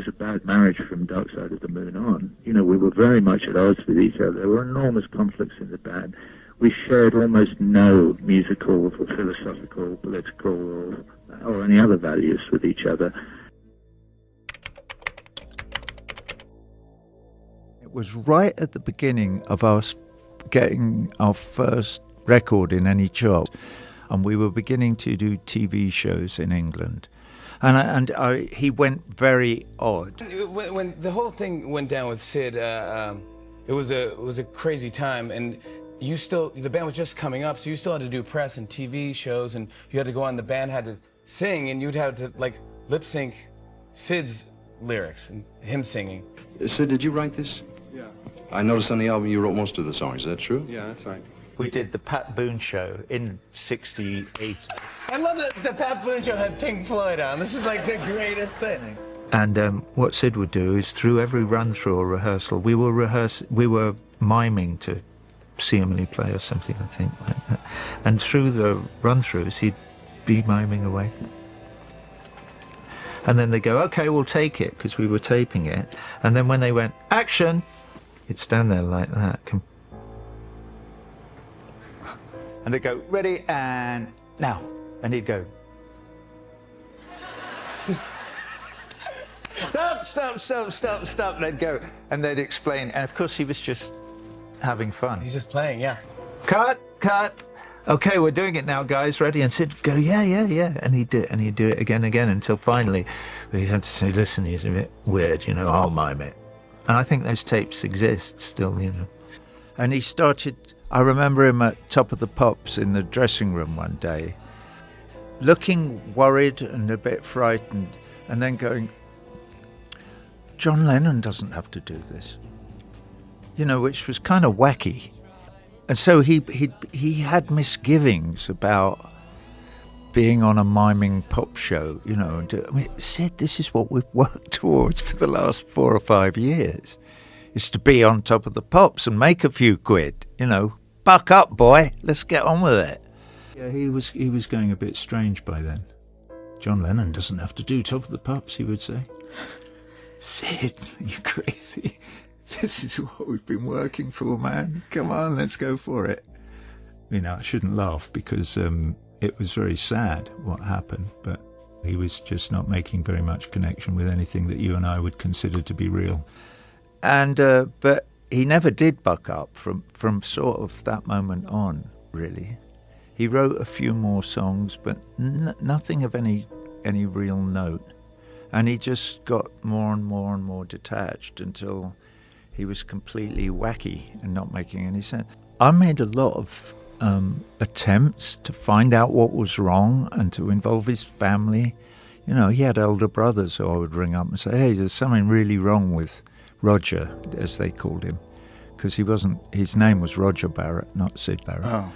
was a bad marriage from Dark Side of the Moon on. You know, we were very much at odds with each other. There were enormous conflicts in the band. We shared almost no musical or philosophical, political, or any other values with each other. It was right at the beginning of us getting our first record in any chart, and we were beginning to do TV shows in England. He went very odd. When the whole thing went down with Syd, it was a crazy time, and the band was just coming up, so you still had to do press and TV shows, and you had to go on. The band had to sing, and you'd have to like lip sync Syd's lyrics and him singing. Syd, did you write this? Yeah. I noticed on the album you wrote most of the songs. Is that true? Yeah, that's right. We did the Pat Boone show in '68. I love that the Pat Boone show had Pink Floyd on. This is like the greatest thing. And what Syd would do is, through every run-through or rehearsal, we were miming to see Emily play or something, I think, like that. And through the run-throughs, he'd be miming away. And then they go, okay, we'll take it, because we were taping it. And then when they went, action, he'd stand there like that. And they'd go, ready, and now. And he'd go, stop. And they'd go. And they'd explain. And of course, he was just having fun. He's just playing, yeah. Cut. Okay, we're doing it now, guys. Ready? And Syd go, yeah. And he'd do it, and he'd do it again, until finally we had to say, listen, he's a bit weird, I'll mime it. And I think those tapes exist still, And he started, I remember him at Top of the Pops in the dressing room one day, looking worried and a bit frightened, and then going, John Lennon doesn't have to do this. Which was kind of wacky. And so he had misgivings about being on a miming pop show, Syd, this is what we've worked towards for the last 4 or 5 years, is to be on Top of the Pops and make a few quid, buck up, boy, let's get on with it. Yeah, he was going a bit strange by then. John Lennon doesn't have to do Top of the Pops, he would say. Syd, are you crazy? This is what we've been working for, man. Come on, let's go for it. I shouldn't laugh because it was very sad what happened, but he was just not making very much connection with anything that you and I would consider to be real. And but he never did buck up from sort of that moment on, really. He wrote a few more songs, but nothing of any real note. And he just got more and more detached until he was completely wacky and not making any sense. I made a lot of attempts to find out what was wrong and to involve his family. He had elder brothers, so I would ring up and say, hey, there's something really wrong with Roger, as they called him, because his name was Roger Barrett, not Syd Barrett. Oh.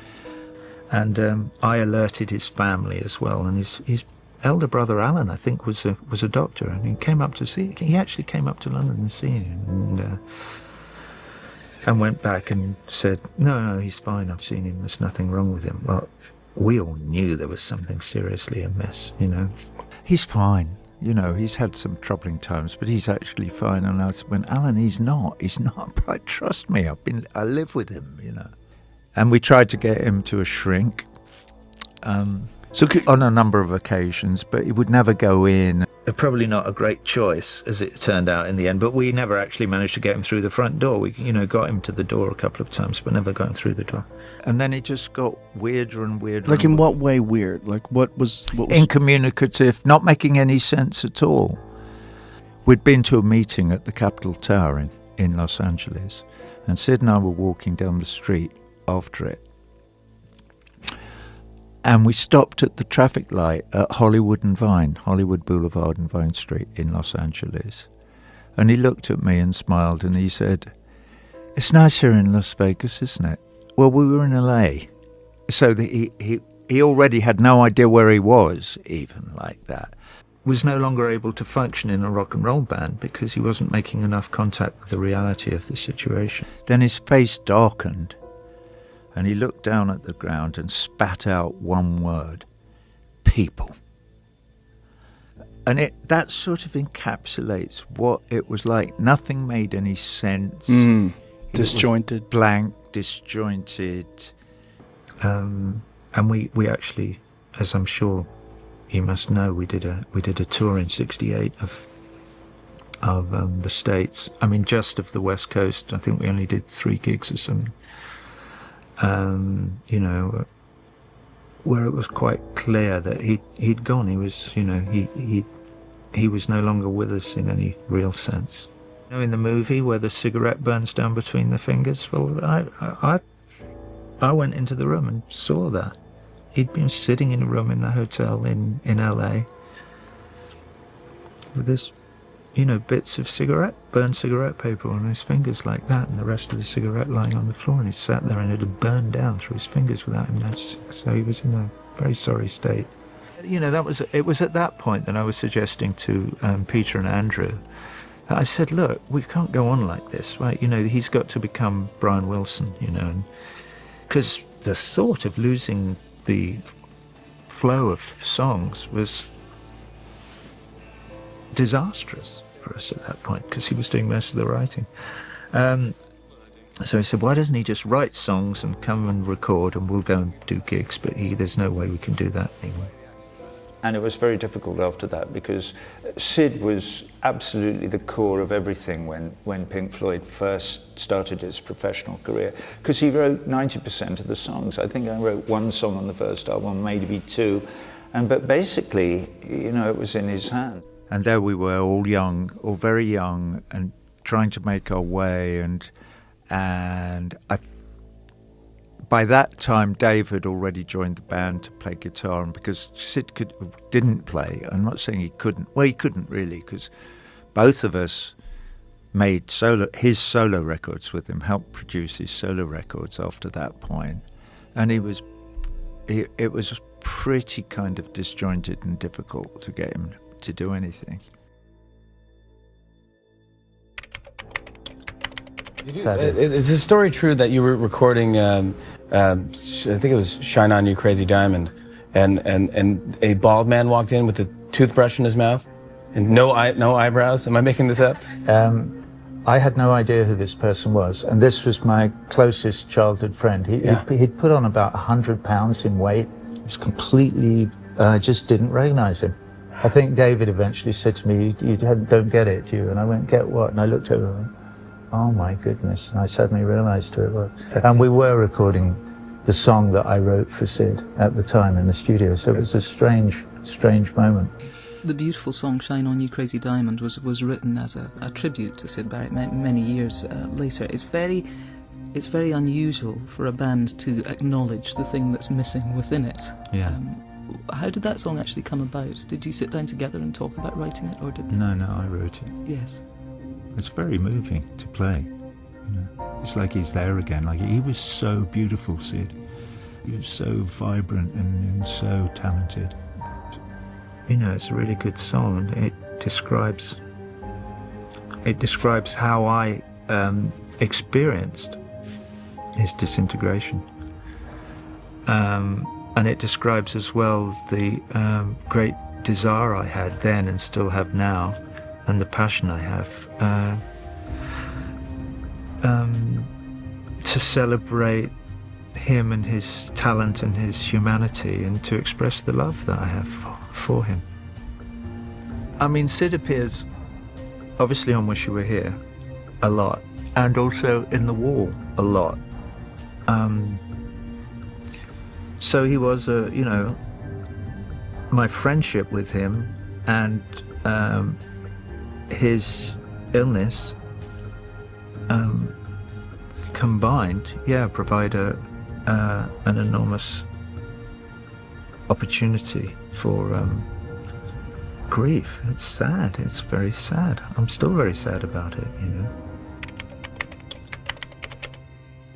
And I alerted his family as well, and his elder brother Alan, I think, was a doctor, and he actually came up to London and seen him, and went back and said, no, he's fine, I've seen him, there's nothing wrong with him. Well, we all knew there was something seriously amiss, He's fine, he's had some troubling times, but he's actually fine. And I went, Alan, he's not, but trust me, I live with him, And we tried to get him to a shrink, on a number of occasions, but he would never go in. Probably not a great choice, as it turned out in the end, but we never actually managed to get him through the front door. We, got him to the door a couple of times, but never got him through the door. And then it just got weirder and weirder. Like, in what way weird? Like, what was... Incommunicative, not making any sense at all. We'd been to a meeting at the Capitol Tower in Los Angeles, and Syd and I were walking down the street after it. And we stopped at the traffic light at Hollywood Boulevard and Vine Street in Los Angeles. And he looked at me and smiled, and he said, it's nice here in Las Vegas, isn't it? Well, we were in LA. So that he already had no idea where he was, even like that. Was no longer able to function in a rock and roll band because he wasn't making enough contact with the reality of the situation. Then his face darkened, and he looked down at the ground and spat out one word: people. And that sort of encapsulates what it was like. Nothing made any sense. Disjointed. Blank, disjointed. And we actually, as I'm sure you must know, we did a tour in '68 of the States. I mean, just of the West Coast. I think we only did 3 gigs or something. You know, where it was quite clear that he'd gone. He was, you know, he was no longer with us in any real sense. You know, in the movie where the cigarette burns down between the fingers, well, I went into the room and saw that. He'd been sitting in a room in the hotel in LA with this, you know, bits of burnt cigarette paper on his fingers like that, and the rest of the cigarette lying on the floor, and he sat there and it had burned down through his fingers without him noticing. So he was in a very sorry state. You know, it was at that point that I was suggesting to Peter and Andrew that I said, look, we can't go on like this, right? You know, he's got to become Brian Wilson, you know, because the thought of losing the flow of songs was disastrous for us at that point, because he was doing most of the writing. So he said, why doesn't he just write songs and come and record and we'll go and do gigs? But there's no way we can do that anyway. And it was very difficult after that, because Syd was absolutely the core of everything when Pink Floyd first started its professional career, because he wrote 90% of the songs. I think I wrote 1 song on the first album, maybe 2, but basically, you know, it was in his hand. And there we were, all young, all very young, and trying to make our way, and by that time, Dave had already joined the band to play guitar, and because Syd didn't play, I'm not saying he couldn't. Well, he couldn't really, because both of us made his solo records with him, helped produce his solo records after that point, and it was pretty kind of disjointed and difficult to get him to do anything. Is the story true that you were recording, I think it was Shine On You Crazy Diamond, and a bald man walked in with a toothbrush in his mouth and no eyebrows? Am I making this up? I had no idea who this person was, and this was my closest childhood friend. He'd put on about 100 pounds in weight. He was completely, I just didn't recognize him. I think David eventually said to me, you don't get it, do you? And I went, get what? And I looked over and went, oh my goodness, and I suddenly realised who it was. And we were recording the song that I wrote for Syd at the time in the studio, so it was a strange moment. The beautiful song Shine On You Crazy Diamond was written as a tribute to Syd Barrett many years later. It's very unusual for a band to acknowledge the thing that's missing within it. Yeah. How did that song actually come about? Did you sit down together and talk about writing it, or did... No, I wrote it. Yes. It's very moving to play. You know, it's like he's there again. Like, he was so beautiful, Syd. He was so vibrant and so talented. You know, it's a really good song. It describes how I experienced his disintegration. And it describes as well the great desire I had then and still have now, and the passion I have to celebrate him and his talent and his humanity, and to express the love that I have for him. I mean, Syd appears obviously on Wish You Were Here a lot, and also in The Wall a lot. So he was my friendship with him and his illness combined, provide an enormous opportunity for grief. It's sad. It's very sad. I'm still very sad about it, you know.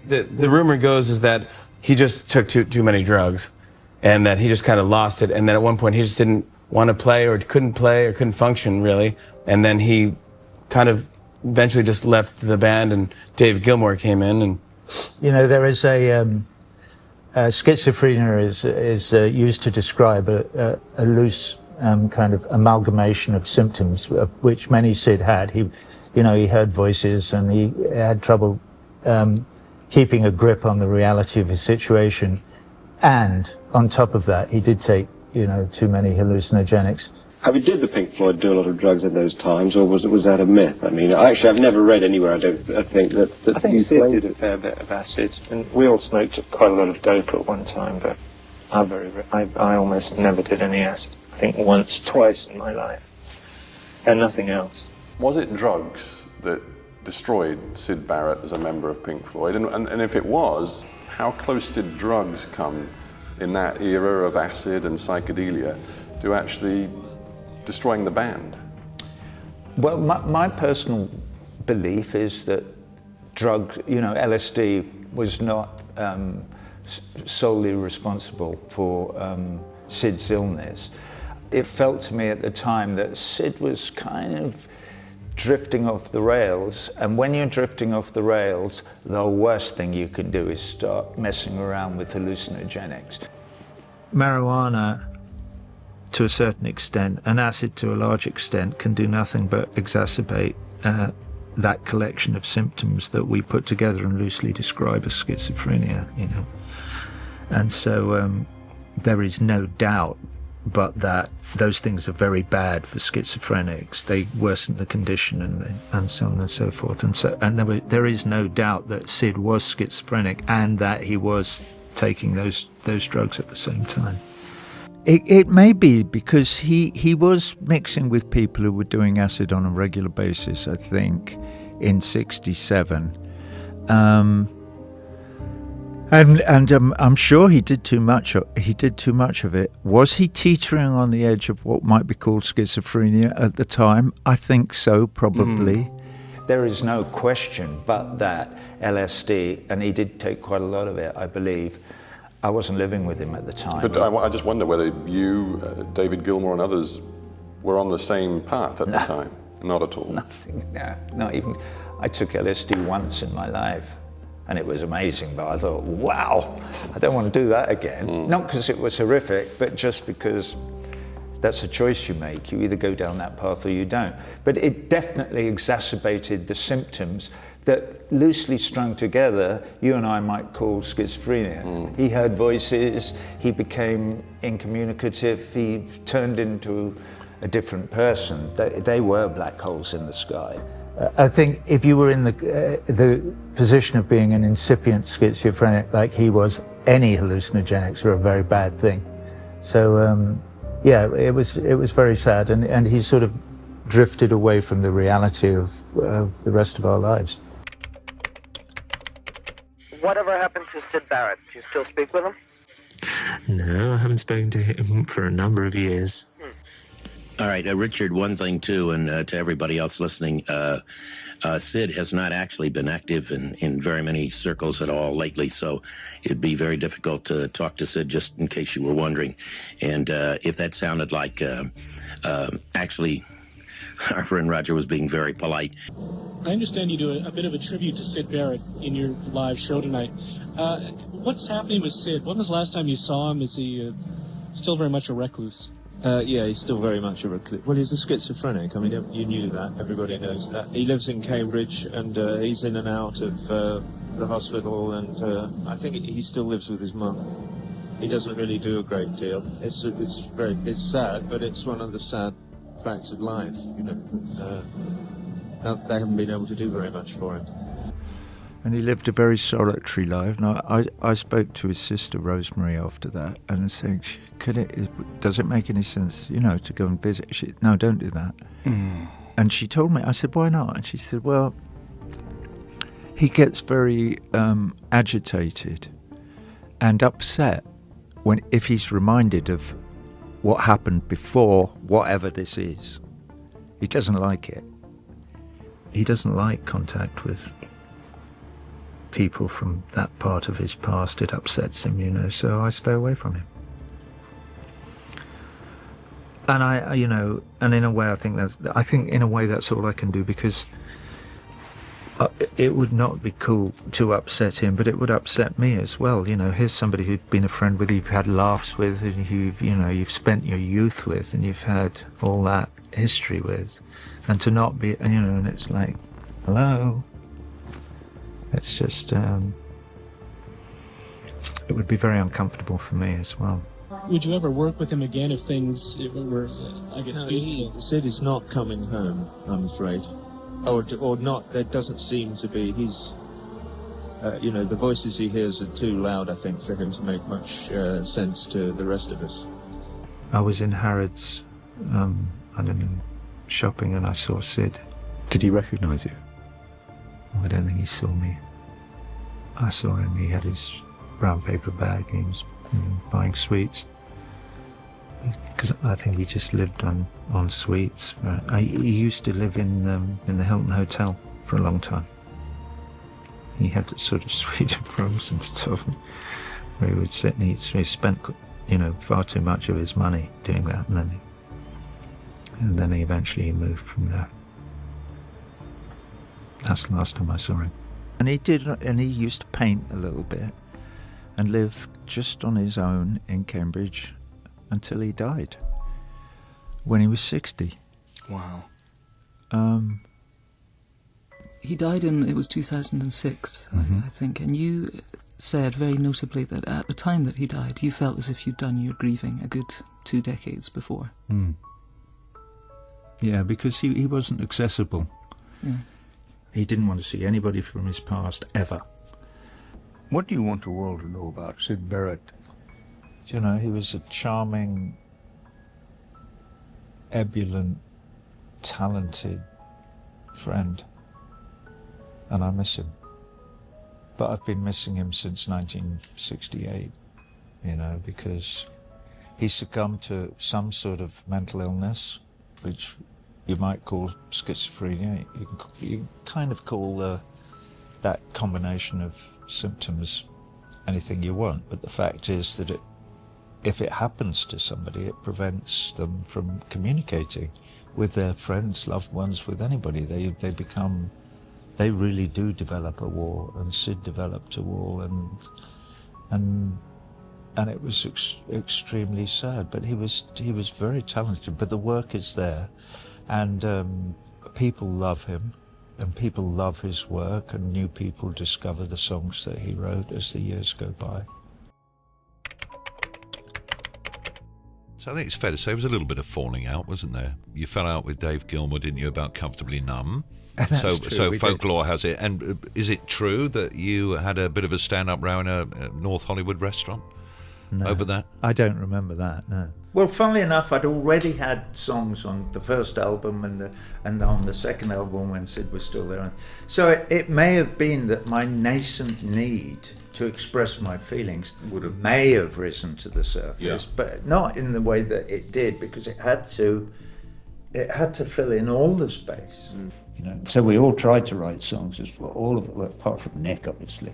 The rumor goes is that he just took too many drugs, and that he just kind of lost it, and then at one point he just didn't want to play or couldn't function really, and then he kind of eventually just left the band, and David Gilmour came in. And you know, there is schizophrenia is used to describe a loose kind of amalgamation of symptoms, of which many Syd had. He heard voices, and he had trouble keeping a grip on the reality of his situation. And on top of that, he did take, too many hallucinogenics. I mean, did the Pink Floyd do a lot of drugs in those times, or was that a myth? I mean, I've never read anywhere, I think Syd did a fair bit of acid, and we all smoked quite a lot of dope at one time, but I almost never did any acid. I think once, twice in my life, and nothing else. Was it drugs that destroyed Syd Barrett as a member of Pink Floyd? And if it was, how close did drugs come in that era of acid and psychedelia to actually destroying the band? Well, my personal belief is that drugs, LSD was not solely responsible for Syd's illness. It felt to me at the time that Syd was kind of drifting off the rails, and when you're drifting off the rails, the worst thing you can do is start messing around with hallucinogenics. Marijuana, to a certain extent, and acid to a large extent, can do nothing but exacerbate that collection of symptoms that we put together and loosely describe as schizophrenia, And so there is no doubt but that those things are very bad for schizophrenics. They worsen the condition and so on and so forth. And there is no doubt that Syd was schizophrenic and that he was taking those drugs at the same time. It may be because he was mixing with people who were doing acid on a regular basis, I think, in '67. And I'm sure he did too much of it. Was he teetering on the edge of what might be called schizophrenia at the time? I think so, probably. There is no question but that LSD, and he did take quite a lot of it, I believe. I wasn't living with him at the time. But I just wonder whether you, David Gilmour and others, were on the same path at the time. Not at all. Nothing, no, not even. I took LSD once in my life, and it was amazing, but I thought, wow, I don't want to do that again. Not because it was horrific, but just because that's a choice you make. You either go down that path or you don't. But it definitely exacerbated the symptoms that, loosely strung together, you and I might call schizophrenia. He heard voices, he became incommunicative, he turned into a different person. They were black holes in the sky. I think if you were in the position of being an incipient schizophrenic like he was, any hallucinogenics are a very bad thing. So it was very sad, and he sort of drifted away from the reality of the rest of our lives. Whatever happened to Syd Barrett? Do you still speak with him? No, I haven't spoken to him for a number of years. All right, Richard, one thing too, and to everybody else listening, Syd has not actually been active in very many circles at all lately, so it'd be very difficult to talk to Syd, just in case you were wondering. And if that sounded like actually our friend Roger was being very polite. I understand you do a bit of a tribute to Syd Barrett in your live show tonight. What's happening with Syd? When was the last time you saw him? Is he still very much a recluse? Yeah, he's still very much a recluse. Well, he's a schizophrenic. I mean, you knew that. Everybody knows that. He lives in Cambridge, and he's in and out of the hospital, and I think he still lives with his mum. He doesn't really do a great deal. It's sad, but it's one of the sad facts of life, you know. They haven't been able to do very much for him. And he lived a very solitary life. And I spoke to his sister Rosemary after that, and saying, does it make any sense, to go and visit? She, no, don't do that. And she told me, I said, why not? And she said, well, he gets very agitated and upset if he's reminded of what happened before, whatever this is. He doesn't like it. He doesn't like contact with people from that part of his past. It upsets him, so I stay away from him. And and in a way, I think in a way that's all I can do, because it would not be cool to upset him, but it would upset me as well. You know, here's somebody who'd been a friend with, you've had laughs with, and you've spent your youth with, and you've had all that history with, and to not be, and it's like, hello. It's just, it would be very uncomfortable for me as well. Would you ever work with him again if things were, I guess, feasible? Sid is not coming home, I'm afraid. Or not, there doesn't seem to be. He's, the voices he hears are too loud, I think, for him to make much sense to the rest of us. I was in Harrods, shopping, and I saw Syd. Did he recognise you? I don't think he saw me. I saw him, he had his brown paper bag, he was buying sweets. Because I think he just lived on sweets. He used to live in the Hilton Hotel for a long time. He had sort of suite rooms and stuff where he would sit and eat. So he spent, far too much of his money doing that, and then eventually moved from there. That's the last time I saw him. And he used to paint a little bit and live just on his own in Cambridge until he died when he was 60. Wow. He died it was 2006, I think, and you said very notably that at the time that he died, you felt as if you'd done your grieving a good 2 decades before. Yeah, because he wasn't accessible. Yeah. He didn't want to see anybody from his past, ever. What do you want the world to know about Syd Barrett? He was a charming, ebullient, talented friend. And I miss him. But I've been missing him since 1968, because he succumbed to some sort of mental illness, which you might call schizophrenia. You can kind of call that combination of symptoms anything you want, but the fact is that if it happens to somebody, it prevents them from communicating with their friends, loved ones, with anybody. They really do develop a wall, and Syd developed a wall, and it was extremely sad. But he was very talented. But the work is there, and people love him, and people love his work, and new people discover the songs that he wrote as the years go by. So I think it's fair to say there was a little bit of falling out, wasn't there? You fell out with Dave Gilmour, didn't you, about Comfortably Numb? So folklore has it. And is it true that you had a bit of a stand-up row in a North Hollywood restaurant over that? I don't remember that, no. Well, funnily enough, I'd already had songs on the first album and on the second album when Syd was still there. So it may have been that my nascent need to express my feelings may have risen to the surface, but not in the way that it did, because it had to fill in all the space. So we all tried to write songs, all of it, apart from Nick, obviously.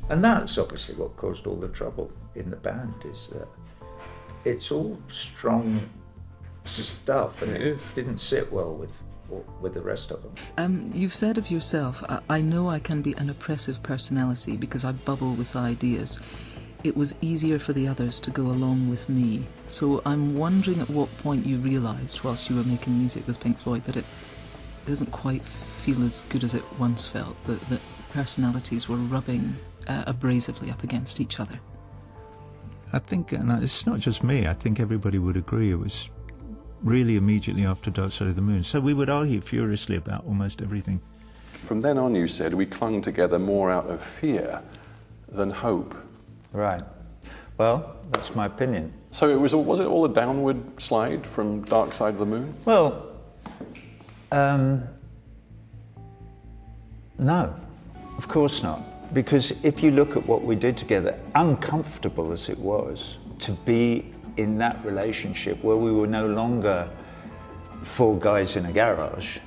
And that's obviously what caused all the trouble in the band, is that it's all strong stuff, and it didn't sit well with the rest of them. You've said of yourself, I know I can be an oppressive personality because I bubble with ideas. It was easier for the others to go along with me. So I'm wondering at what point you realised, whilst you were making music with Pink Floyd, that it doesn't quite feel as good as it once felt, that personalities were rubbing abrasively up against each other. I think, and it's not just me, I think everybody would agree, it was really immediately after Dark Side of the Moon. So we would argue furiously about almost everything. From then on, you said, we clung together more out of fear than hope. Right. Well, that's my opinion. So was it all a downward slide from Dark Side of the Moon? Well, no, of course not. Because if you look at what we did together, uncomfortable as it was to be in that relationship where we were no longer four guys in a garage,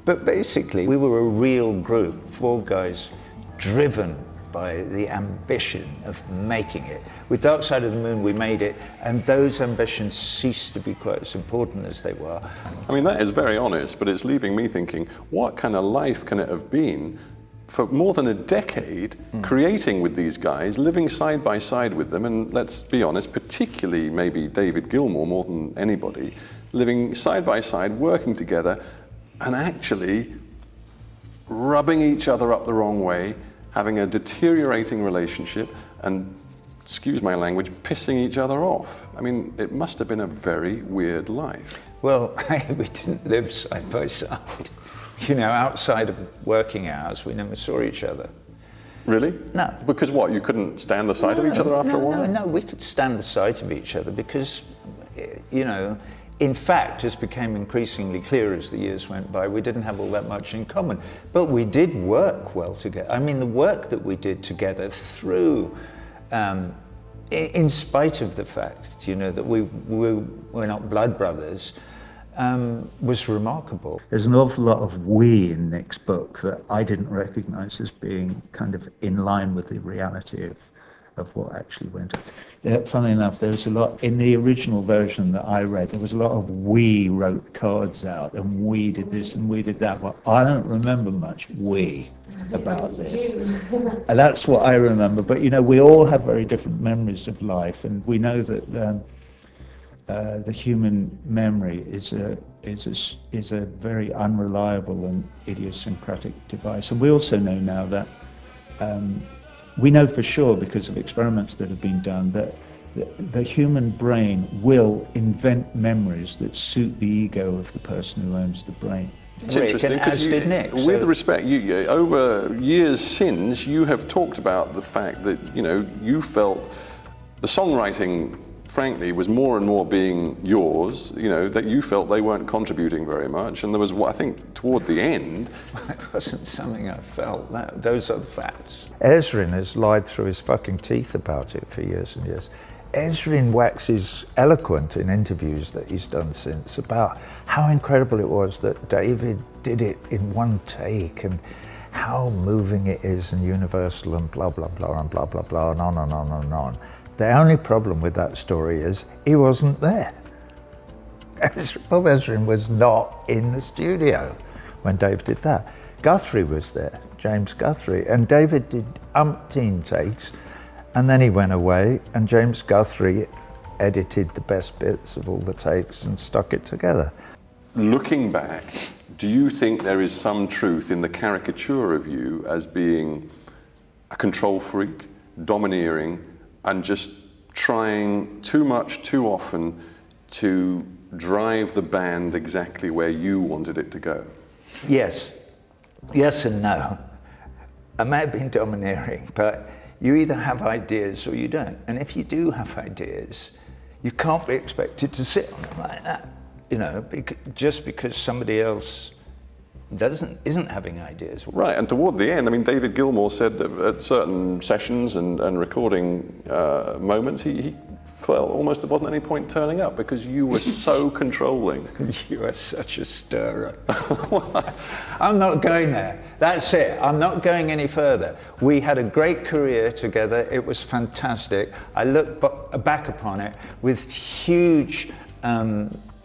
but basically we were a real group, four guys driven by the ambition of making it. With Dark Side of the Moon, we made it, and those ambitions ceased to be quite as important as they were. I mean, that is very honest, but it's leaving me thinking, what kind of life can it have been for more than a decade, creating with these guys, living side by side with them, and let's be honest, particularly maybe David Gilmour more than anybody, living side by side, working together, and actually rubbing each other up the wrong way, having a deteriorating relationship, and, excuse my language, pissing each other off. I mean, it must have been a very weird life. Well, we didn't live side by side. You know, outside of working hours, we never saw each other. Really? No. Because what, you couldn't stand the sight of each other after a while? No, we could stand the sight of each other because, you know, in fact, as became increasingly clear as the years went by, we didn't have all that much in common. But we did work well together. I mean, the work that we did together through, in spite of the fact, you know, that we're not blood brothers, was remarkable. There's an awful lot of we in Nick's book that I didn't recognise as being kind of in line with the reality of what actually went on. Yeah, funnily enough, there was a lot, in the original version that I read, there was a lot of we wrote cards out, and we did this and we did that. Well, I don't remember much we about this. And that's what I remember. But, you know, we all have very different memories of life, and we know that the human memory is a very unreliable and idiosyncratic device. And we also know now that we know for sure, because of experiments that have been done, that the human brain will invent memories that suit the ego of the person who owns the brain. It's interesting because with respect, over years since, you have talked about the fact that, you know, you felt the songwriting, frankly, was more and more being yours, you know, that you felt they weren't contributing very much. And there was, I think, toward the end... It wasn't something I felt. Those are the facts. Ezrin has lied through his fucking teeth about it for years and years. Ezrin waxes eloquent in interviews that he's done since about how incredible it was that David did it in one take, and how moving it is and universal and blah, blah, blah, and blah, blah, blah, and on and on and on. The only problem with that story is he wasn't there. Bob Ezrin was not in the studio when Dave did that. Guthrie was there, James Guthrie, and David did umpteen takes, and then he went away, and James Guthrie edited the best bits of all the takes and stuck it together. Looking back, do you think there is some truth in the caricature of you as being a control freak, domineering, and just trying too much, too often to drive the band exactly where you wanted it to go? Yes. Yes and no. I may have been domineering, but you either have ideas or you don't. And if you do have ideas, you can't be expected to sit on them like that, you know, just because somebody else isn't having ideas. Right, and toward the end, I mean, David Gilmour said that at certain sessions and recording moments, he felt almost there wasn't any point turning up because you were so controlling. You are such a stirrer. I'm not going there. That's it. I'm not going any further. We had a great career together. It was fantastic. I look back upon it with huge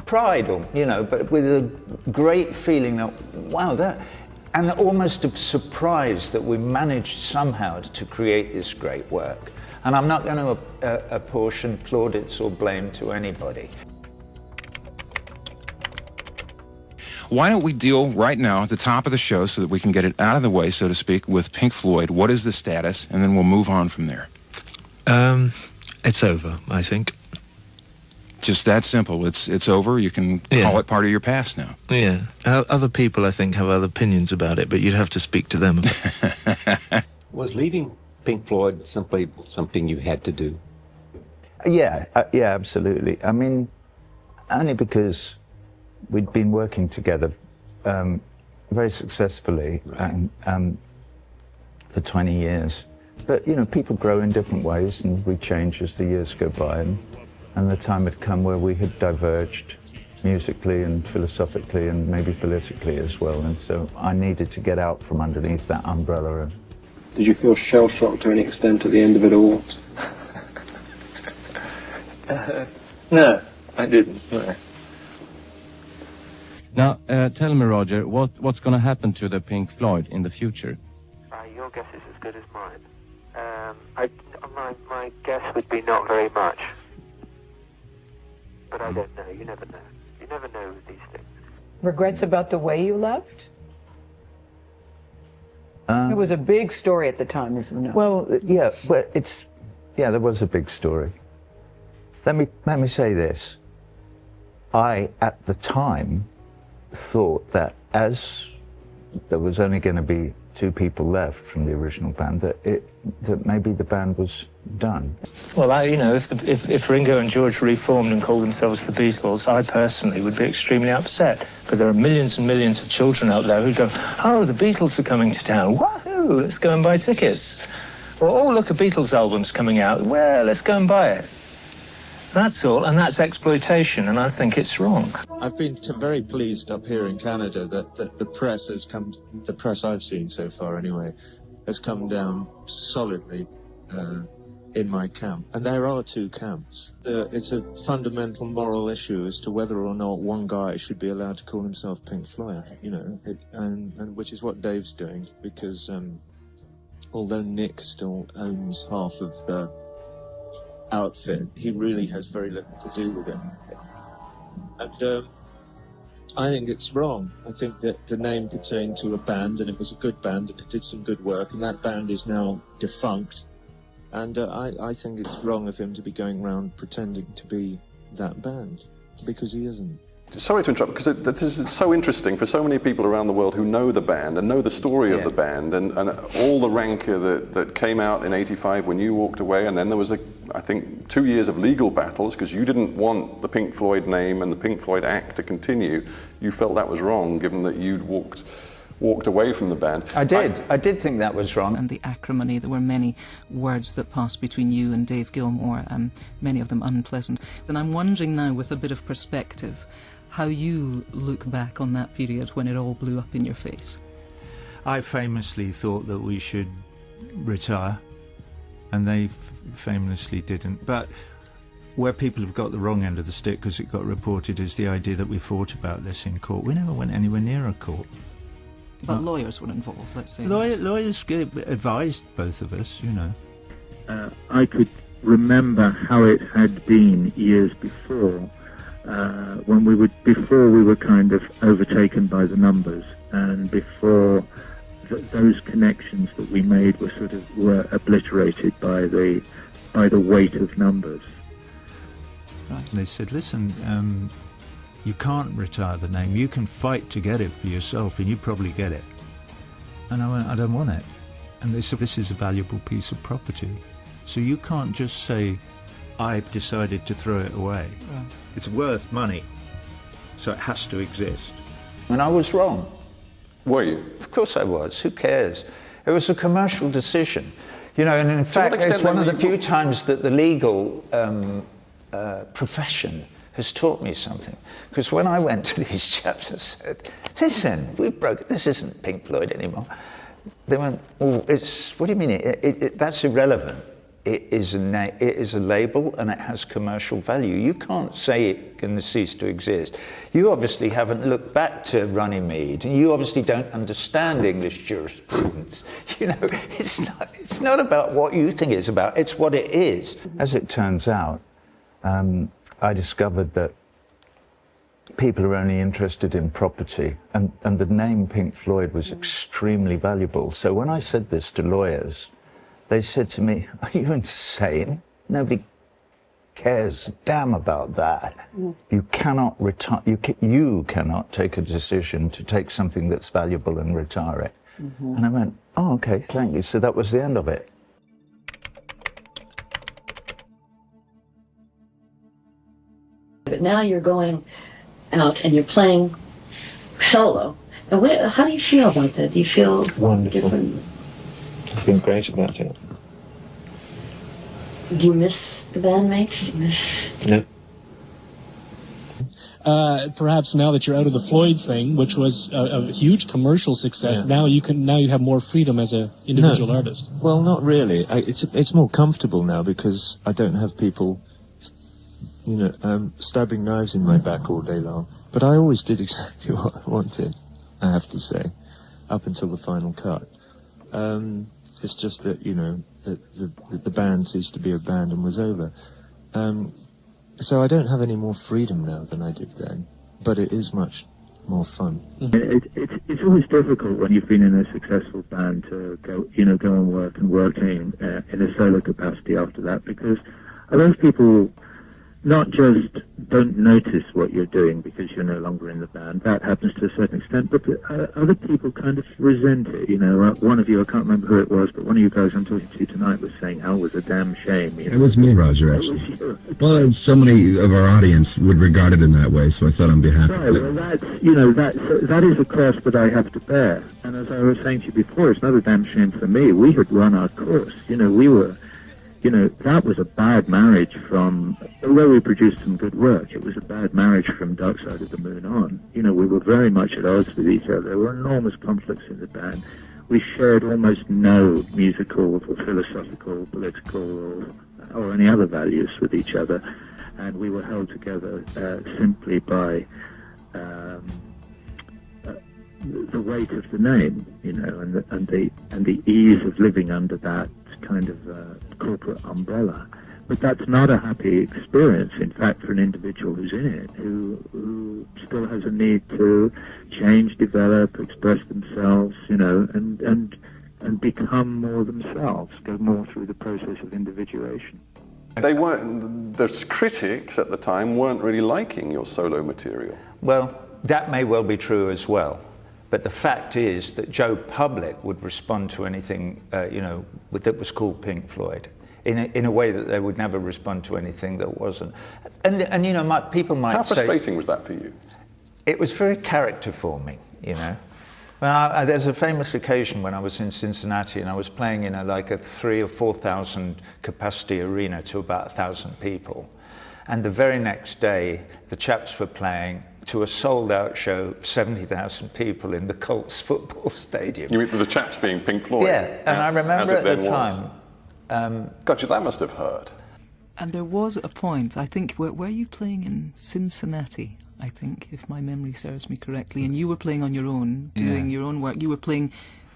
pride, or, you know, but with a great feeling that, wow, and almost of surprise that we managed somehow to create this great work. And I'm not going to apportion plaudits or blame to anybody. Why don't we deal right now at the top of the show, so that we can get it out of the way, so to speak, with Pink Floyd. What is the status? And then we'll move on from there. It's over, I think. Just that simple. It's over. You can call it part of your past now. Yeah. Other people, I think, have other opinions about it, but you'd have to speak to them. Was leaving Pink Floyd simply something you had to do? Yeah, absolutely. I mean, only because we'd been working together very successfully, right, for 20 years. But, you know, people grow in different ways, and we change as the years go by. And the time had come where we had diverged musically and philosophically and maybe politically as well. And so I needed to get out from underneath that umbrella. Did you feel shell-shocked to any extent at the end of it all? No, I didn't. No. Now, tell me, Roger, what's going to happen to the Pink Floyd in the future? Your guess is as good as mine. My guess would be not very much. But I don't know. You never know. You never know with these things. Regrets about the way you left? It was a big story at the time, as we know. Well, yeah, but there was a big story. Let me say this. I, at the time, thought that as there was only going to be 2 people left from the original band, that maybe the band was done. Well, if Ringo and George reformed and called themselves the Beatles, I personally would be extremely upset, because there are millions and millions of children out there who go, oh, the Beatles are coming to town, wahoo, let's go and buy tickets. Or, oh, look, a Beatles album's coming out, well, let's go and buy it. That's all, and that's exploitation, and I think it's wrong. I've been very pleased up here in Canada that the press has come, the press I've seen so far anyway, has come down solidly in my camp. And there are 2 camps. It's a fundamental moral issue as to whether or not one guy should be allowed to call himself Pink Floyd, and which is what Dave's doing, because although Nick still owns half of the outfit, he really has very little to do with it. And I think it's wrong. I think that the name pertained to a band, and it was a good band, and it did some good work, and that band is now defunct. And I think it's wrong of him to be going around pretending to be that band, because he isn't. Sorry to interrupt, because this is so interesting for so many people around the world who know the band and know the story of the band, and all the rancor that came out in '85 when you walked away, and then there was, I think, 2 years of legal battles because you didn't want the Pink Floyd name and the Pink Floyd act to continue. You felt that was wrong, given that you'd walked away from the band. I did think that was wrong. And the acrimony, there were many words that passed between you and Dave Gilmour, many of them unpleasant. And I'm wondering now, with a bit of perspective, how you look back on that period when it all blew up in your face. I famously thought that we should retire, and they famously didn't. But where people have got the wrong end of the stick, because it got reported, is the idea that we fought about this in court. We never went anywhere near a court. But lawyers were involved, let's say. Lawyers advised both of us, I could remember how it had been years before, when we were kind of overtaken by the numbers, and before those connections that we made were obliterated by the weight of numbers. Right. They said, listen, you can't retire the name. You can fight to get it for yourself, and you probably get it. And I went, I don't want it. And they said, this is a valuable piece of property, so you can't just say, I've decided to throw it away. Right. It's worth money, so it has to exist. And I was wrong. Were you? Of course I was. Who cares? It was a commercial decision. And in fact, it's one of the few times that the legal profession has taught me something. Because when I went to these chaps and said, listen, this isn't Pink Floyd anymore. They went, well, what do you mean? That's irrelevant. It is a label, and it has commercial value. You can't say it can cease to exist. You obviously haven't looked back to Runnymede, and you obviously don't understand English jurisprudence. It's not about what you think it's about, it's what it is. As it turns out, I discovered that people are only interested in property, and the name Pink Floyd was extremely valuable. So when I said this to lawyers, they said to me, are you insane? Nobody cares a damn about that. You cannot retire. You cannot take a decision to take something that's valuable and retire it. And I went, oh, okay, thank you. So that was the end of it. But now you're going out and you're playing solo. And how do you feel about that? Do you feel wonderful? Different? I feel great about it. Do you miss the bandmates? Do you miss? No. Perhaps now that you're out of the Floyd thing, which was a huge commercial success, now you have more freedom as an individual artist. Well, not really. It's more comfortable now because I don't have people, stabbing knives in my back all day long. But I always did exactly what I wanted, I have to say, up until the final cut. It's just that, the band ceased to be a band and was over. So I don't have any more freedom now than I did then, but it is much more fun. It's always difficult when you've been in a successful band to go and work and working in a solo capacity after that, because a lot of people not just don't notice what you're doing because you're no longer in the band. That happens to a certain extent, but other people kind of resent it. One of you, I can't remember who it was, but one of you guys I'm talking to tonight was saying how it was a damn shame. It was me, Roger, actually. Well, so many of our audience would regard it in that way, so I thought on behalf of it. Well, that is a cross that I have to bear. And as I was saying to you before, it's another damn shame for me. We had run our course. We were... that was a bad marriage from, although we produced some good work, it was a bad marriage from Dark Side of the Moon on. We were very much at odds with each other. There were enormous conflicts in the band. We shared almost no musical, philosophical, political, or any other values with each other. And we were held together simply by the weight of the name, and the ease of living under that kind of corporate umbrella. But that's not a happy experience, in fact, for an individual who's in it, who still has a need to change, develop, express themselves, and become more themselves, go more through the process of individuation. The critics at the time weren't really liking your solo material. Well, that may well be true as well. But the fact is that Joe Public would respond to anything, that was called Pink Floyd, in a way that they would never respond to anything that wasn't. And people might say... How frustrating was that for you? It was very character forming, Well, there's a famous occasion when I was in Cincinnati and I was playing in a 3,000 or 4,000 capacity arena to about 1,000 people. And the very next day, the chaps were playing to a sold-out show, 70,000 people in the Colts football stadium. You mean the chaps being Pink Floyd? Yeah, and I remember at the time... Gotcha, that must have hurt. And there was a point, I think, were you playing in Cincinnati, I think, if my memory serves me correctly, and you were playing on your own, doing your own work. You were playing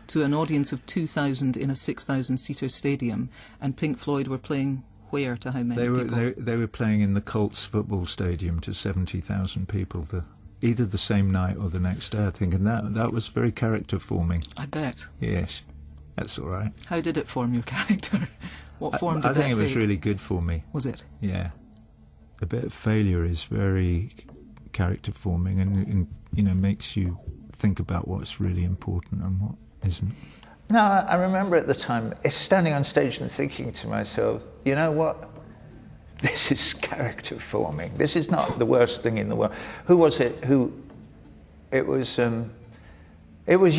to an audience of 2,000 in a 6,000-seater stadium, and Pink Floyd were playing... Where to how many people? They were playing in the Colts football stadium to 70,000 people, either the same night or the next day, I think, and that was very character forming. I bet. Yes, that's all right. How did it form your character? What form did I think that it was take? really good for me. Was it? Yeah. A bit of failure is very character forming and makes you think about what's really important and what isn't. No, I remember at the time standing on stage and thinking to myself, you know what? This is character forming. This is not the worst thing in the world. Who was it? It was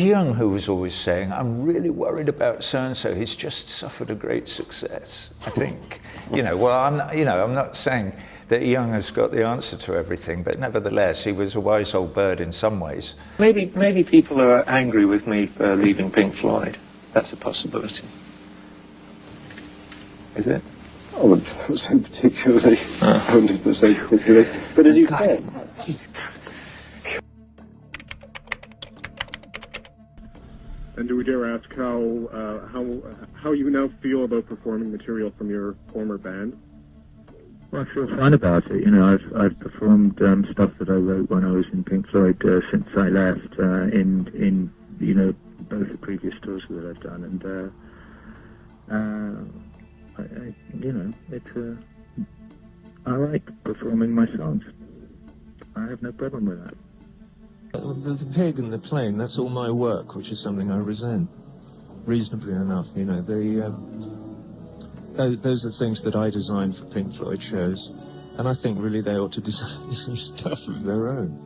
Young who was always saying, I'm really worried about so-and-so. He's just suffered a great success, I think. I'm not saying that Young has got the answer to everything, but nevertheless, he was a wise old bird in some ways. Maybe people are angry with me for leaving Pink Floyd. That's a possibility. Is it? I wouldn't say particularly. I wouldn't say particularly. But as you said... And do we dare ask how you now feel about performing material from your former band? Well, I feel fine about it. I've performed stuff that I wrote when I was in Pink Floyd since I left in both the previous tours that I've done, and I like performing my songs. I have no problem with that. The pig and the plane, that's all my work, which is something I resent, reasonably enough. Those are things that I designed for Pink Floyd shows, and I think really they ought to design some stuff of their own,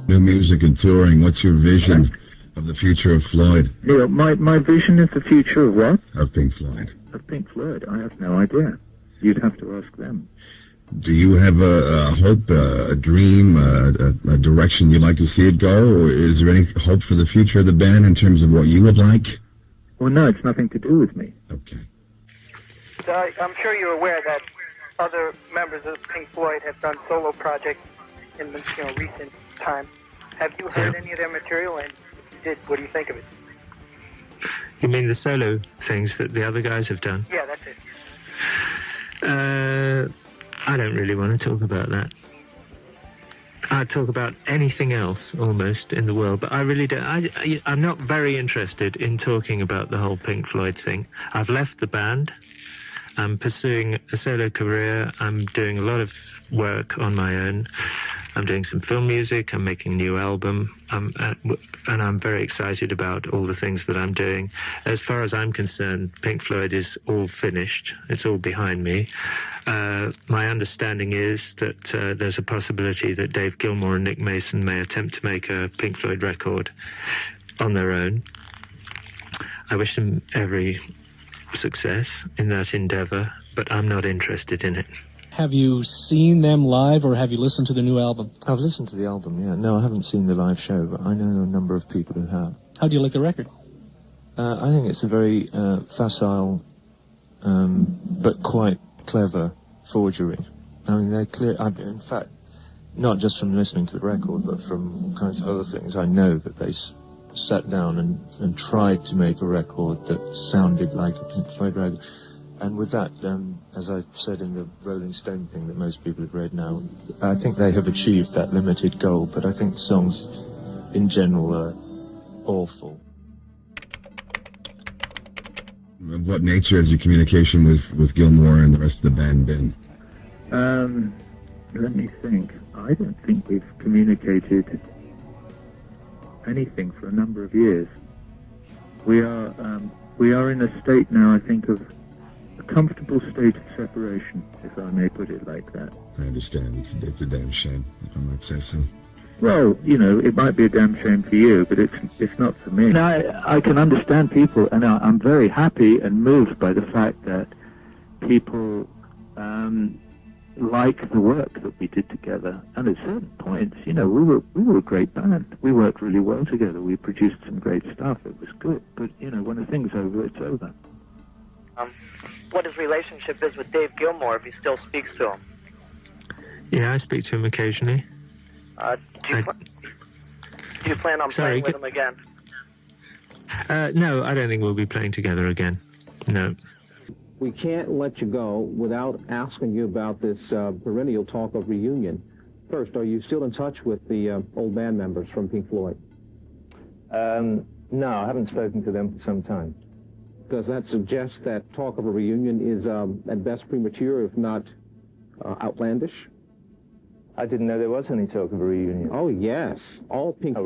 New music and touring, what's your vision of the future of Floyd? My vision of the future of what? Of Pink Floyd. Of Pink Floyd? I have no idea. You'd have to ask them. Do you have a hope, a dream, a direction you'd like to see it go, or is there any hope for the future of the band in terms of what you would like? Well, no, it's nothing to do with me. Okay. I'm sure you're aware that other members of Pink Floyd have done solo projects in the recent time. Have you heard any of their material, and if you did, what do you think of it? You mean the solo things that the other guys have done? Yeah, that's it. I don't really want to talk about that. I'd talk about anything else, almost, in the world, but I really don't. I'm not very interested in talking about the whole Pink Floyd thing. I've left the band. I'm pursuing a solo career. I'm doing a lot of work on my own. I'm doing some film music. I'm making a new album. And I'm very excited about all the things that I'm doing. As far as I'm concerned, Pink Floyd is all finished. It's all behind me. My understanding is that there's a possibility that Dave Gilmour and Nick Mason may attempt to make a Pink Floyd record on their own. I wish them every success in that endeavor, but I'm not interested in it. Have you seen them live, or have you listened to the new album? I've listened to the album, yeah. No, I haven't seen the live show, but I know a number of people who have. How do you like the record? I think it's a very facile but quite clever forgery. I mean, they're clear. In fact, not just from listening to the record, but from all kinds of other things, I know that they sat down and tried to make a record that sounded like a Pink Floyd record. And with that, as I said in the Rolling Stone thing that most people have read now, I think they have achieved that limited goal, but I think songs in general are awful. Of what nature has your communication with Gilmour and the rest of the band been? Let me think. I don't think we've communicated anything for a number of years. We are in a state now, I think, of a comfortable state of separation, if I may put it like that. I understand. It's a damn shame, if I might say so. Well, it might be a damn shame for you, but it's not for me. Now, I can understand people, and I'm very happy and moved by the fact that people like the work that we did together. And at certain points, we were a great band. We worked really well together. We produced some great stuff. It was good. But, when a thing's over, it's over. What his relationship is with Dave Gilmour, if he still speaks to him. Yeah, I speak to him occasionally. Do you plan on playing with him again? No, I don't think we'll be playing together again. No. We can't let you go without asking you about this perennial talk of reunion. First, are you still in touch with the old band members from Pink Floyd? No, I haven't spoken to them for some time. Does that suggest that talk of a reunion is at best premature, if not outlandish? I didn't know there was any talk of a reunion. Oh, yes. All Pink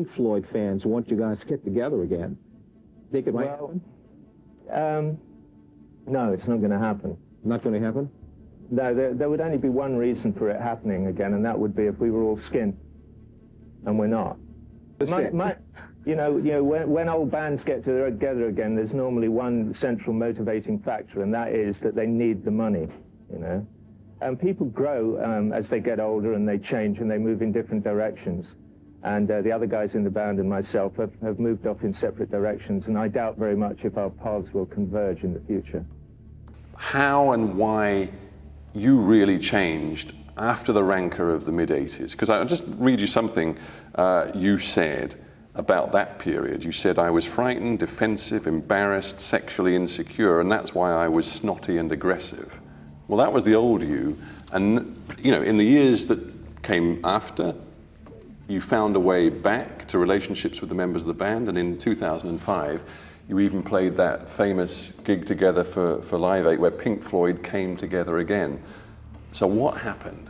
Floyd fans want you guys to get together again. Think it might happen? No, it's not going to happen. Not going to happen? No, there would only be one reason for it happening again, and that would be if we were all skin, and we're not. When old bands get together again, there's normally one central motivating factor, and that is that they need the money, And people grow as they get older, and they change, and they move in different directions. And the other guys in the band and myself have moved off in separate directions, and I doubt very much if our paths will converge in the future. How and why you really changed after the rancor of the mid-'80s? Because I'll just read you something you said about that period. You said, "I was frightened, defensive, embarrassed, sexually insecure, and that's why I was snotty and aggressive." Well, that was the old you, and in the years that came after, you found a way back to relationships with the members of the band, and in 2005, you even played that famous gig together for Live 8, where Pink Floyd came together again. So what happened?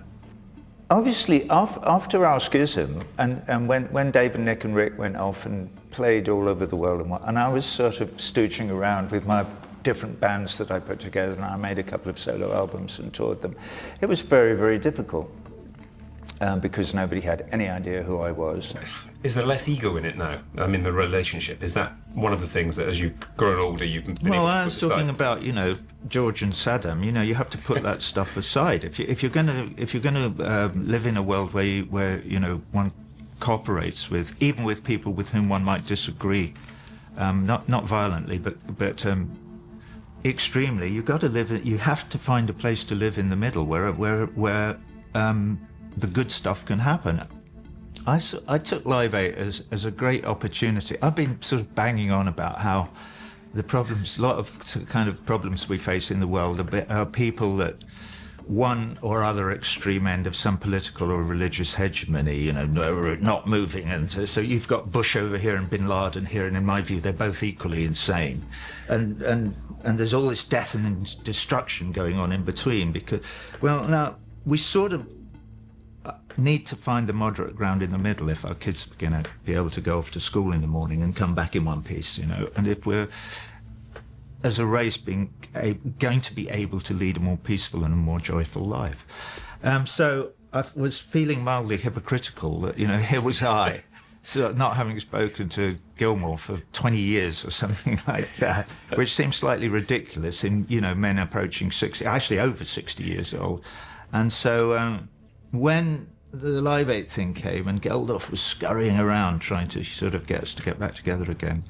Obviously, after our schism, and when Dave and Nick and Rick went off and played all over the world, and I was sort of stooching around with my different bands that I put together, and I made a couple of solo albums and toured them. It was very, very difficult. because nobody had any idea who I was. Is there less ego in it now? I mean, the relationship, is that one of the things that as you've grown older you've been able to I was put aside? talking about, George and Saddam. You have to put that stuff aside. If you're going to live in a world where one cooperates with, even with people with whom one might disagree, not violently, but extremely, you have to find a place to live in the middle where the good stuff can happen. I took Live 8 as a great opportunity. I've been sort of banging on about how a lot of kind of problems we face in the world are people that one or other extreme end of some political or religious hegemony, not moving. And so you've got Bush over here and Bin Laden here, and in my view, they're both equally insane. And there's all this death and destruction going on in between because, now, we sort of need to find the moderate ground in the middle if our kids are going to be able to go off to school in the morning and come back in one piece, and if we're, as a race, going to be able to lead a more peaceful and a more joyful life. So I was feeling mildly hypocritical that, here was I, so not having spoken to Gilmour for 20 years or something like that, which seems slightly ridiculous in, men approaching 60, actually over 60 years old. And so when the Live 8 thing came and Geldof was scurrying around trying to sort of get us to get back together again,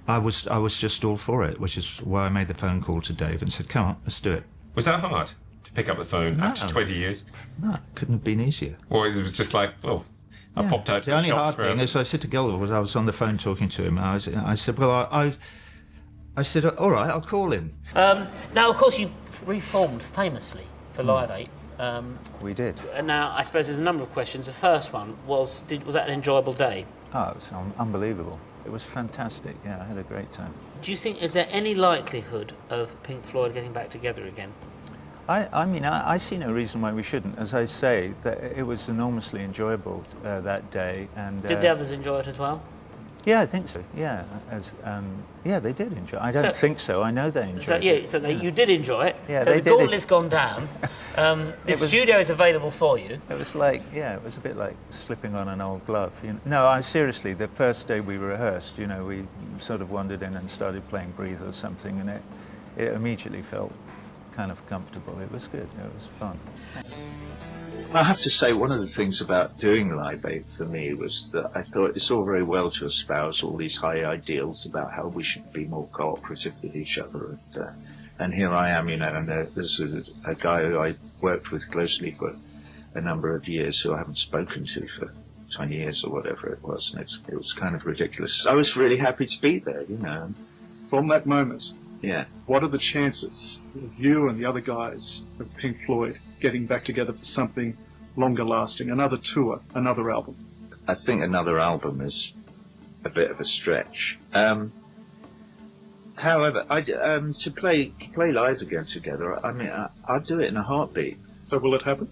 I was just all for it, which is why I made the phone call to Dave and said, come on, let's do it. Was that hard to pick up the phone after 20 years? No, it couldn't have been easier. Or it was just like, I popped out to the only shop hard thing is I said to Geldof, was I was on the phone talking to him, and I said, I said, all right, I'll call him. Now, of course, you reformed famously for Live 8. We did. And now, I suppose there's a number of questions. The first one was that an enjoyable day? Oh, it was unbelievable. It was fantastic. Yeah, I had a great time. Do you think, is there any likelihood of Pink Floyd getting back together again? I see no reason why we shouldn't. As I say, that it was enormously enjoyable that day. And did the others enjoy it as well? Yeah, I think so. Yeah, they did enjoy it. I don't think so. I know they enjoyed it. You did enjoy it. Yeah, so they the did. gauntlet's gone down. The studio is available for you. It was like, it was a bit like slipping on an old glove. No, seriously, the first day we rehearsed, we sort of wandered in and started playing Breathe or something, and it immediately felt kind of comfortable. It was good. It was fun. I have to say, one of the things about doing Live 8 for me was that I thought it's all very well to espouse all these high ideals about how we should be more cooperative with each other. And here I am, and there's a guy who I worked with closely for a number of years who I haven't spoken to for 20 years or whatever it was. And it was kind of ridiculous. I was really happy to be there, From that moment, yeah. What are the chances of you and the other guys of Pink Floyd getting back together for something longer lasting, another tour, another album? I think another album is a bit of a stretch. However, to play live again together, I'd do it in a heartbeat. So will it happen?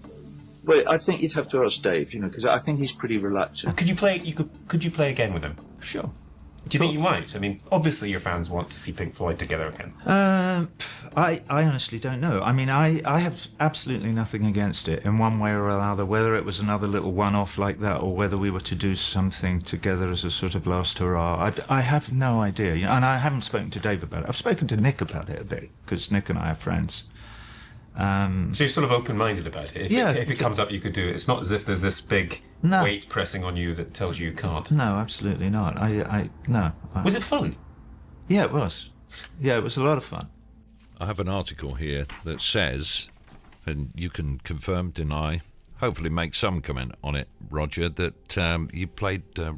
Well, I think you'd have to ask Dave, because I think he's pretty reluctant. Could you play again with him? Sure. Do you think you might? I mean, obviously your fans want to see Pink Floyd together again. I honestly don't know. I have absolutely nothing against it in one way or another, whether it was another little one-off like that or whether we were to do something together as a sort of last hurrah. I have no idea, and I haven't spoken to Dave about it. I've spoken to Nick about it a bit, because Nick and I are friends. So you're sort of open-minded about it. If it comes up, you could do it. It's not as if there's this big weight pressing on you that tells you can't. No, absolutely not. No. Was it fun? Yeah, it was. Yeah, it was a lot of fun. I have an article here that says, and you can confirm, deny, hopefully make some comment on it, Roger, that you played a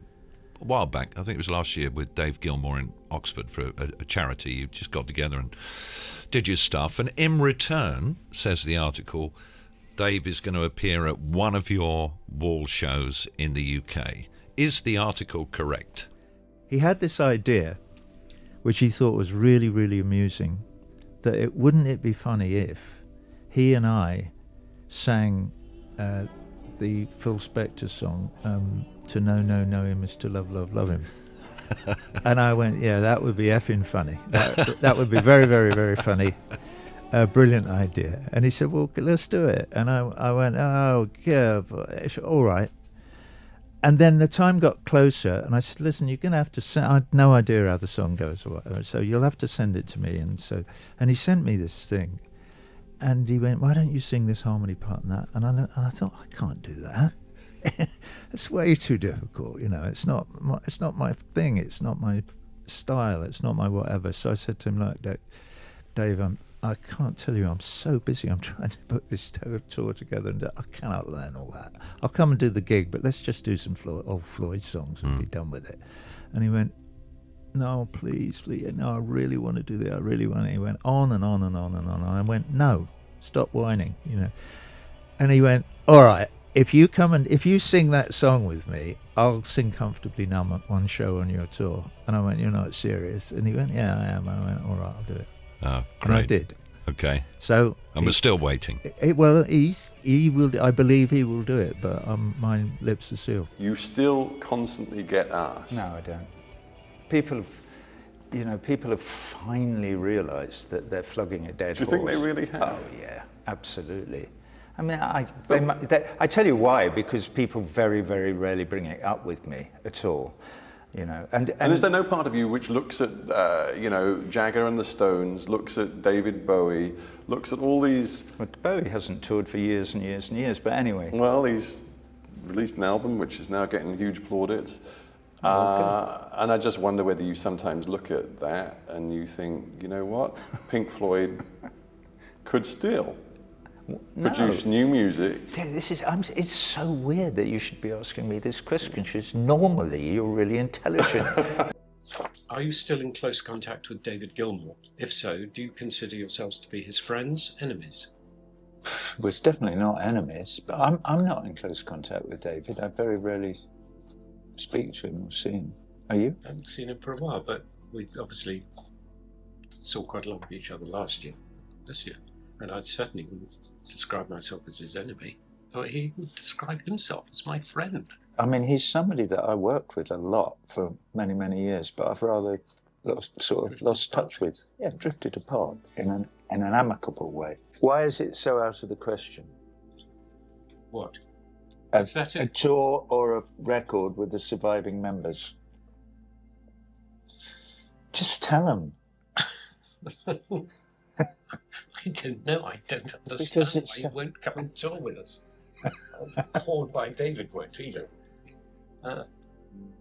while back, I think it was last year, with Dave Gilmour in Oxford for a charity. You just got together and did your stuff, and in return, says the article, Dave is going to appear at one of your wall shows in the UK. Is the article correct? He had this idea, which he thought was really, really amusing, that wouldn't it be funny if he and I sang the Phil Spector song, To Know, Know Him is to Love, Love, Love Him. And I went, yeah, that would be effing funny. That would be very, very, very funny. a brilliant idea. And he said, well, let's do it. And I went, oh, yeah, all right. And then the time got closer, and I said, listen, you're going to have to send, I had no idea how the song goes or whatever, so you'll have to send it to me. And he sent me this thing, and he went, why don't you sing this harmony part and that? And I thought, I can't do that. It's way too difficult, you know. It's not my thing. It's not my style. It's not my whatever. So I said to him, look, Dave, I can't tell you, I'm so busy. I'm trying to put this tour together, and I cannot learn all that. I'll come and do the gig, but let's just do some old Floyd songs and be done with it. And he went, no, please, no, I really want to do that. I really want it. He went on and on and on and on. And I went, no, stop whining, you know. And he went, all right, if you sing that song with me, I'll sing Comfortably Numb at one show on your tour. And I went, you're not serious? And he went, yeah, I am. And I went, all right, I'll do it. Oh, great. And I did. Okay. So, and we're still waiting. He will. I believe he will do it, but my lips are sealed. You still constantly get asked. No, I don't. People have finally realised that they're flogging a dead horse. Do you think they really have? Oh yeah, absolutely. I mean, I tell you why, because people very, very rarely bring it up with me at all. You know, and is there no part of you which looks at, Jagger and the Stones, looks at David Bowie, looks at all these... But Bowie hasn't toured for years and years and years, but anyway. Well, he's released an album which is now getting huge plaudits. And I just wonder whether you sometimes look at that and you think, you know what, Pink Floyd could still... produce new music. It's so weird that you should be asking me this question, because normally you're really intelligent. Are you still in close contact with David Gilmour? If so, do you consider yourselves to be his friends, enemies? Well, it's definitely not enemies, but I'm not in close contact with David. I very rarely speak to him or see him. Are you? I haven't seen him for a while, but we obviously saw quite a lot of each other this year. And I certainly wouldn't describe myself as his enemy. He would describe himself as my friend. I mean, he's somebody that I worked with a lot for many, many years, but I've rather lost touch with. Yeah, drifted apart in an amicable way. Why is it so out of the question? What? A tour or a record with the surviving members? Just tell them. I don't know. I don't understand why you won't come and tour with us. I was bored by David won't either.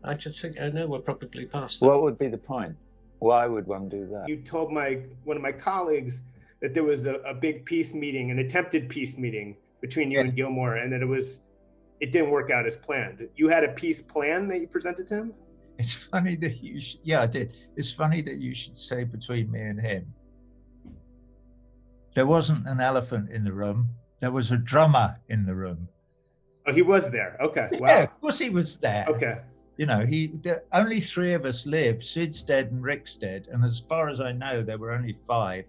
I just think, we're probably past that. What would be the point? Why would one do that? You told one of my colleagues that there was a big peace meeting, an attempted peace meeting between you and Gilmour, and that it didn't work out as planned. You had a peace plan that you presented to him? It's funny that I did. It's funny that you should say between me and him. There wasn't an elephant in the room. There was a drummer in the room. Oh, he was there. Okay. Wow. Yeah, of course he was there. Okay. You know, only 3 of us live. Sid's dead and Rick's dead. And as far as I know, there were only 5,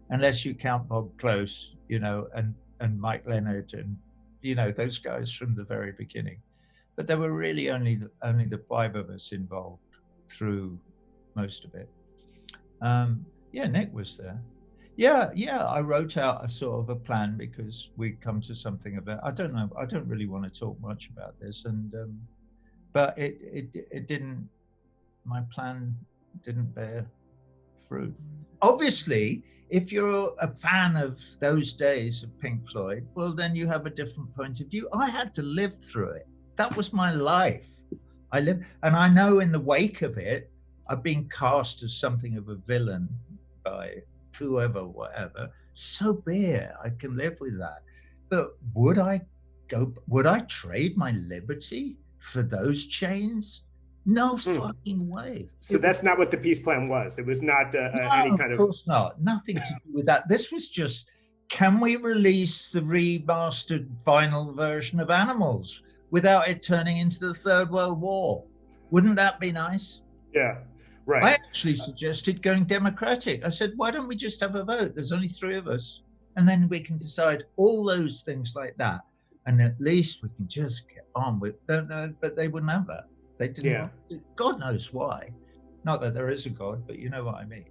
unless you count Bob Close, you know, and Mike Leonard and, you know, those guys from the very beginning. But there were really only the 5 of us involved through most of it. Nick was there. Yeah, I wrote out a sort of a plan because we'd come to something about, I don't know, I don't really want to talk much about this, and but it didn't, my plan didn't bear fruit. Obviously, if you're a fan of those days of Pink Floyd, well, then you have a different point of view. I had to live through it. That was my life. And I know in the wake of it, I've been cast as something of a villain by whoever, whatever. So be it. I can live with that. But would I trade my liberty for those chains? No fucking way. So that's not what the peace plan was. It was not any kind of... Of course not. Nothing to do with that. This was just, can we release the remastered vinyl version of Animals without it turning into the Third World War? Wouldn't that be nice? Yeah, right. I actually suggested going democratic. I said, why don't we just have a vote? There's only 3 of us. And then we can decide all those things like that. And at least we can just get on with, but they wouldn't have that. They didn't. Yeah. God knows why. Not that there is a God, but you know what I mean.